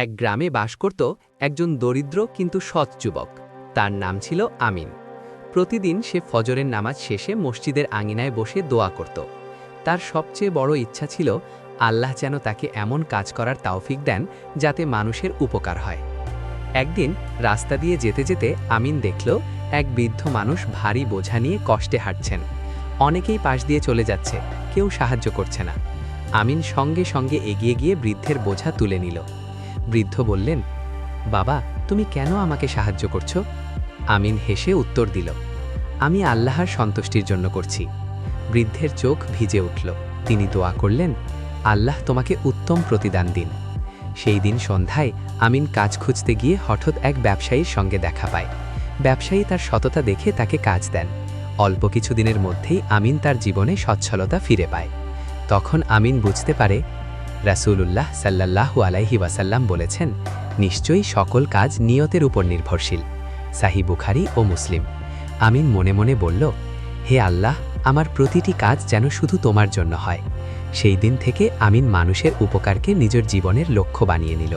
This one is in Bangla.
এক গ্রামে বাস করত একজন দরিদ্র কিন্তু সৎ যুবক। তার নাম ছিল আমিন। প্রতিদিন সে ফজরের নামাজ শেষে মসজিদের আঙিনায় বসে দোয়া করত। তার সবচেয়ে বড় ইচ্ছা ছিল আল্লাহ যেন তাকে এমন কাজ করার তৌফিক দেন যাতে মানুষের উপকার হয়। একদিন রাস্তা দিয়ে যেতে যেতে আমিন দেখল এক বৃদ্ধ মানুষ ভারী বোঝা নিয়ে কষ্টে হাঁটছেন। অনেকেই পাশ দিয়ে চলে যাচ্ছে, কেউ সাহায্য করছে না। আমিন সঙ্গে সঙ্গে এগিয়ে গিয়ে বৃদ্ধের বোঝা তুলে নিল। বৃদ্ধ বললেন, বাবা, তুমি কেন আমাকে সাহায্য করছো? আমিন হেসে উত্তর দিল, আমি আল্লাহর সন্তুষ্টির জন্য করছি। বৃদ্ধের চোখ ভিজে উঠল। তিনি দোয়া করলেন, আল্লাহ তোমাকে উত্তম প্রতিদান দিন। সেই দিন সন্ধ্যায় আমিন কাজ খুঁজতে গিয়ে হঠাৎ এক ব্যবসায়ীর সঙ্গে দেখা পায়। ব্যবসায়ী তার সততা দেখে তাকে কাজ দেন। অল্প কিছুদিনের মধ্যেই আমিন তার জীবনে সচ্ছলতা ফিরে পায়। তখন আমিন বুঝতে পারে রাসূলুল্লাহ সাল্লাল্লাহু আলাইহি ওয়াসাল্লাম বলেছেন, নিশ্চয়ই সকল কাজ নিয়তের উপর নির্ভরশীল। সাহিহ বুখারী ও মুসলিম। আমিন মনে মনে বলল, হে আল্লাহ, আমার প্রতিটি কাজ যেন শুধু তোমার জন্য হয়। সেই দিন থেকে আমিন মানুষের উপকারকে নিজের জীবনের লক্ষ্য বানিয়ে নিল।